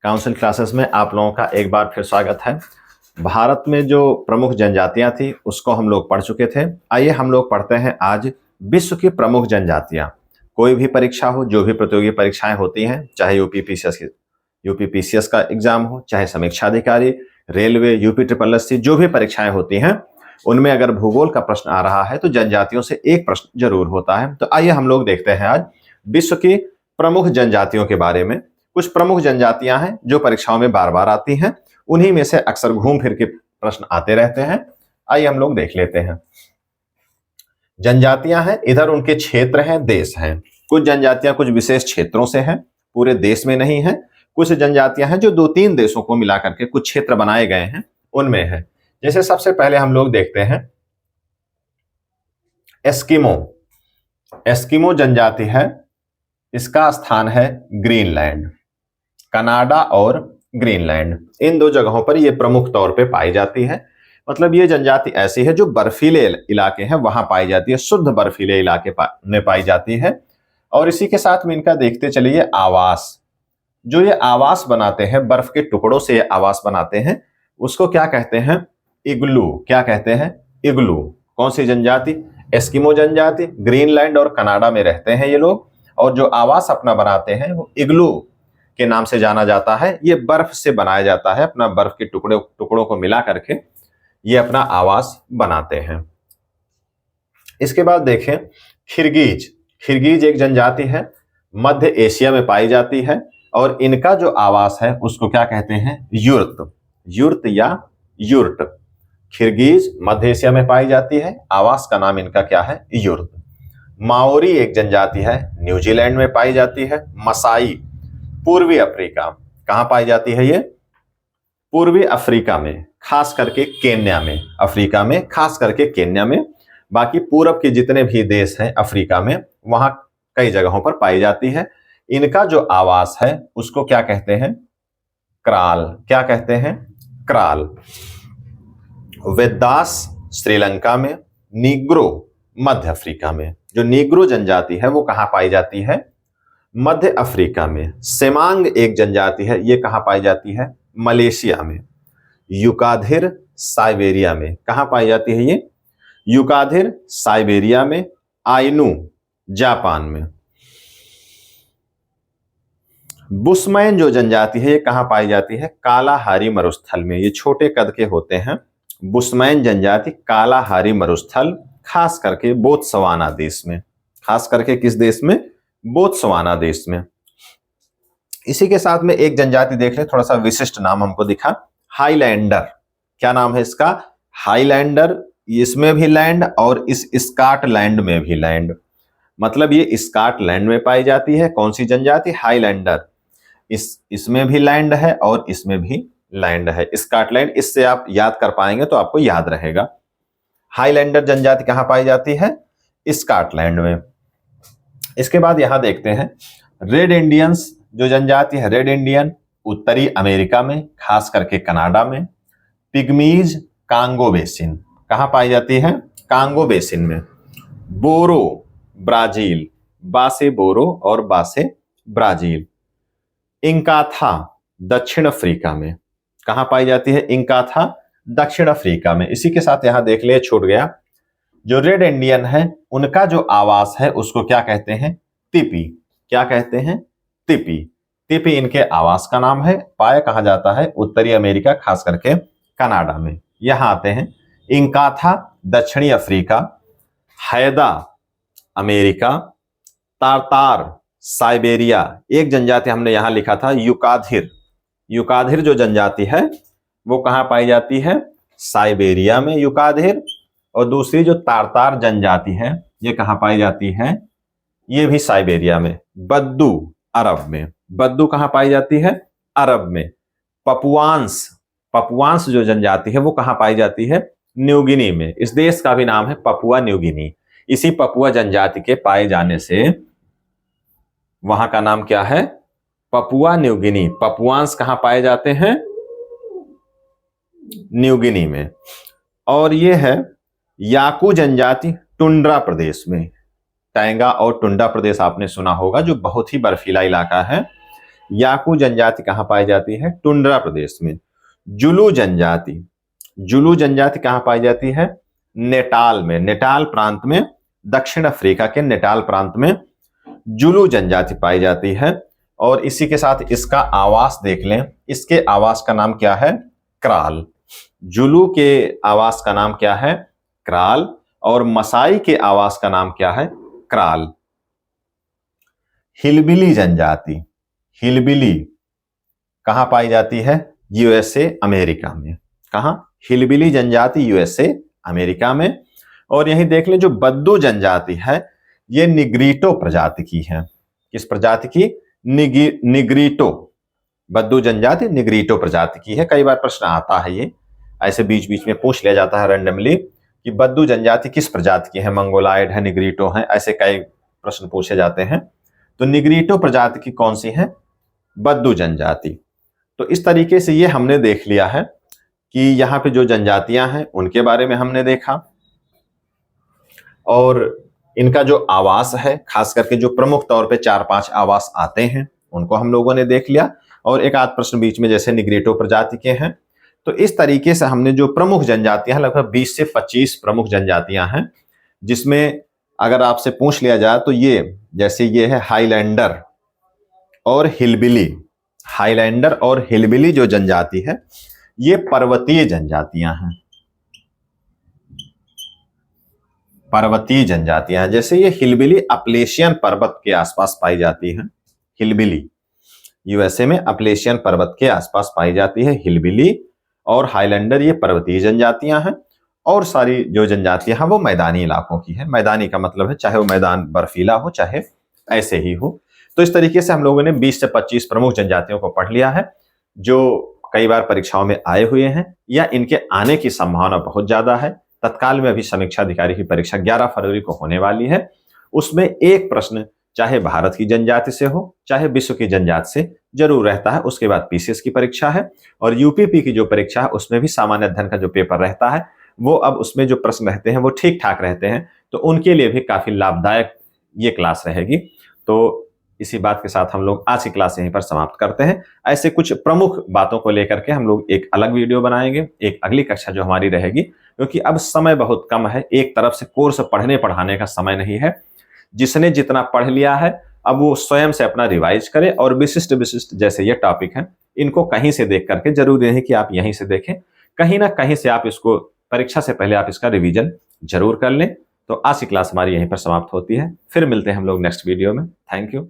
Council classes में आप लोगों का एक बार फिर स्वागत है। भारत में जो प्रमुख जनजातियां थी उसको हम लोग पढ़ चुके थे। आइए हम लोग पढ़ते हैं आज विश्व की प्रमुख जनजातियां। कोई भी परीक्षा हो, जो भी प्रतियोगी परीक्षाएं होती हैं, चाहे यूपीपीसीएस का एग्जाम हो, चाहे समीक्षा अधिकारी, railway, UP triple S C, जो भी परीक्षाएं होती हैं उनमें अगर भूगोल का प्रश्न आ रहा है तो जनजातियों से एक प्रश्न जरूर होता है। तो आइए हम लोग देखते हैं आज विश्व की प्रमुख जनजातियों के बारे में। कुछ प्रमुख जनजातियां हैं जो परीक्षाओं में बार बार आती हैं, उन्हीं में से अक्सर घूम फिर के प्रश्न आते रहते हैं। आइए हम लोग देख लेते हैं। जनजातियां हैं, इधर उनके क्षेत्र हैं, देश हैं। कुछ जनजातियां कुछ विशेष क्षेत्रों से हैं, पूरे देश में नहीं है। कुछ जनजातियां हैं जो 2-3 देशों को मिला करके कुछ क्षेत्र बनाए गए हैं, उनमें है। जैसे सबसे पहले हम लोग देखते हैं एस्किमो। एस्किमो जनजाति है, इसका स्थान है ग्रीनलैंड। कनाडा और ग्रीनलैंड, इन दो जगहों पर यह प्रमुख तौर पे पाई जाती है। मतलब ये जनजाति ऐसी है जो बर्फीले इलाके हैं वहां पाई जाती है, शुद्ध बर्फीले इलाके में पाई जाती है। और इसी के साथ में इनका देखते चलिए आवास। जो ये आवास बनाते हैं, बर्फ के टुकड़ों से ये आवास बनाते हैं, उसको क्या कहते हैं? इग्लू। क्या कहते हैं? इग्लू। कौन सी जनजाति? एस्किमो जनजाति। ग्रीनलैंड और कनाडा में रहते हैं ये लोग, और जो आवास अपना बनाते हैं वो इग्लू के नाम से जाना जाता है। ये बर्फ से बनाया जाता है, अपना बर्फ के टुकड़ों को मिला करके ये अपना आवास बनाते हैं। इसके बाद देखें खिरगीज। खिरगीज एक जनजाति है, मध्य एशिया में पाई जाती है, और इनका जो आवास है उसको क्या कहते हैं? युर्त। युर्त या युर्ट। खिरगीज मध्य एशिया में पाई जाती है, आवास का नाम इनका क्या है? युर्त। माओरी एक जनजाति है, न्यूजीलैंड में पाई जाती है। मसाई पूर्वी अफ्रीका। कहां पाई जाती है ये? पूर्वी अफ्रीका में, खास करके केन्या में। अफ्रीका में खास करके केन्या में, बाकी पूरब के जितने भी देश हैं अफ्रीका में, वहां कई जगहों पर पाई जाती है। इनका जो आवास है उसको क्या कहते हैं? क्राल। क्या कहते हैं? क्राल। वेदास श्रीलंका में, नीग्रो मध्य अफ्रीका में। जो नीग्रो जनजाति है वो कहां पाई जाती है? मध्य अफ्रीका में। सेमांग एक जनजाति है, ये कहां पाई जाती है? मलेशिया में। युकाधिर साइबेरिया में। कहां पाई जाती है ये? युकाधिर साइबेरिया में। आइनू जापान में। बुशमैन जो जनजाति है ये कहां पाई जाती है? कालाहारी मरुस्थल में। ये छोटे कद के होते हैं। बुशमैन जनजाति कालाहारी मरुस्थल, खास करके बोत्सवाना देश में। खास करके किस देश में? बोत्सवाना देश में। इसी के साथ में एक जनजाति देख ले, थोड़ा सा विशिष्ट नाम हमको दिखा, हाईलैंडर। क्या नाम है इसका? हाईलैंडर। इसमें भी लैंड और इस स्कॉटलैंड में भी लैंड, मतलब ये स्कॉटलैंड में पाई जाती है। कौन सी जनजाति? हाईलैंडर। इसमें भी लैंड है और इसमें भी लैंड है, स्कॉटलैंड। इससे आप याद कर पाएंगे तो आपको याद रहेगा। हाईलैंडर जनजाति कहां पाई जाती है? स्कॉटलैंड में। इसके बाद यहां देखते हैं रेड इंडियंस जो जनजाति है, रेड इंडियन उत्तरी अमेरिका में, खास करके कनाडा में। पिग्मीज कांगो बेसिन। कहां पाई जाती है? कांगो बेसिन में। बोरो ब्राजील, बासे बोरो और बासे ब्राजील। इंकाथा दक्षिण अफ्रीका में। कहां पाई जाती है? इंकाथा दक्षिण अफ्रीका में। इसी के साथ यहां देख ले, छूट गया, जो रेड इंडियन है उनका जो आवास है उसको क्या कहते हैं? तिपी। क्या कहते हैं? तिपी। तिपी इनके आवास का नाम है। पाया कहा जाता है? उत्तरी अमेरिका, खास करके कनाडा में। यहां आते हैं इंकाथा दक्षिणी अफ्रीका, हैदा अमेरिका, तारतार साइबेरिया। एक जनजाति हमने यहां लिखा था युकाधिर। युकाधिर जो जनजाति है वो कहां पाई जाती है? साइबेरिया में युकाधिर। और दूसरी जो तारतार जनजाति है ये कहां पाई जाती है? ये भी साइबेरिया में। बद्दू अरब में। बद्दू कहां पाई जाती है? अरब में। पपुआंस, पपुआंस जो जनजाति है वो कहां पाई जाती है? न्यूगिनी में। इस देश का भी नाम है पपुआ न्यूगिनी। इसी पपुआ जनजाति के पाए जाने से वहां का नाम क्या है? Papua New Guinea. पपुआंस कहां पाए जाते हैं? न्यूगिनी में। और ये है याकू जनजाति टुंड्रा प्रदेश में। टैंगा और टुंड्रा प्रदेश आपने सुना होगा, जो बहुत ही बर्फीला इलाका है। याकू जनजाति कहाँ पाई जाती है? टुंड्रा प्रदेश में। जुलू जनजाति, जुलू जनजाति कहाँ पाई जाती है? नेटाल में, नेटाल प्रांत में, दक्षिण अफ्रीका के नेटाल प्रांत में जुलू जनजाति पाई जाती है। और इसी के साथ इसका आवास देख लें, इसके आवास का नाम क्या है? क्राल। जुलू के आवास का नाम क्या है? क्राल। और मसाई के आवास का नाम क्या है? क्राल। हिलबिली जनजाति, हिलबिली कहां पाई जाती है? यूएसए अमेरिका में। कहां? हिलबिली जनजाति यूएसए अमेरिका में। और यही देख लें जो बद्दू जनजाति है ये निग्रीटो प्रजाति की है। किस प्रजाति की? निग्रीटो। बद्दू जनजाति निग्रीटो प्रजाति की है। कई बार प्रश्न आता है, ये ऐसे बीच बीच में पूछ लिया जाता है रैंडमली कि बद्दू जनजाति किस प्रजाति की है, मंगोलाइड है, निग्रीटो है, ऐसे कई प्रश्न पूछे जाते हैं। तो निग्रीटो प्रजाति की कौन सी है? बद्दू जनजाति। तो इस तरीके से ये हमने देख लिया है कि यहाँ पे जो जनजातियां हैं उनके बारे में हमने देखा, और इनका जो आवास है, खास करके जो प्रमुख तौर पे 4-5 आवास आते हैं उनको हम लोगों ने देख लिया, और एक आध प्रश्न बीच में जैसे निग्रीटो प्रजाति के हैं। तो इस तरीके से हमने जो प्रमुख जनजातियां हैं, लगभग 20 से 25 प्रमुख जनजातियां हैं, जिसमें अगर आपसे पूछ लिया जाए तो ये जैसे ये है हाईलैंडर और हिलबिली। हाईलैंडर और हिलबिली जो जनजाति है ये पर्वतीय जनजातियां हैं, पर्वतीय जनजातियां हैं। जैसे ये हिलबिली अपलेशियन पर्वत के आसपास पाई जाती है। हिलबिली यूएसए में अपलेशियन पर्वत के आसपास पाई जाती है हिलबिली, और हाईलैंडर ये पर्वतीय जनजातियां हैं। और सारी जो जनजातियां हैं वो मैदानी इलाकों की है। मैदानी का मतलब है चाहे वो मैदान बर्फीला हो चाहे ऐसे ही हो। तो इस तरीके से हम लोगों ने 20 से 25 प्रमुख जनजातियों को पढ़ लिया है, जो कई बार परीक्षाओं में आए हुए हैं या इनके आने की संभावना बहुत ज्यादा है। तत्काल में अभी समीक्षा अधिकारी की परीक्षा 11 फरवरी को होने वाली है। उसमें एक प्रश्न चाहे भारत की जनजाति से हो चाहे विश्व की जनजाति से जरूर रहता है। उसके बाद पीसीएस की परीक्षा है, और यूपीपी की जो परीक्षा है उसमें भी सामान्य अध्ययन का जो पेपर रहता है वो अब उसमें जो प्रश्न रहते हैं वो ठीक ठाक रहते हैं, तो उनके लिए भी काफी लाभदायक ये क्लास रहेगी। तो इसी बात के साथ हम लोग आज की क्लास यहीं पर समाप्त करते हैं। ऐसे कुछ प्रमुख बातों को लेकर के हम लोग एक अलग वीडियो बनाएंगे, एक अगली कक्षा जो हमारी रहेगी, क्योंकि अब समय बहुत कम है। एक तरफ से कोर्स पढ़ने पढ़ाने का समय नहीं है। जिसने जितना पढ़ लिया है अब वो स्वयं से अपना रिवाइज करे, और विशिष्ट विशिष्ट जैसे ये टॉपिक हैं इनको कहीं से देख करके, जरूरी नहीं कि आप यहीं से देखें, कहीं ना कहीं से आप इसको परीक्षा से पहले आप इसका रिवीजन जरूर कर लें। तो आज की क्लास हमारी यहीं पर समाप्त होती है। फिर मिलते हैं हम लोग नेक्स्ट वीडियो में। Thank you.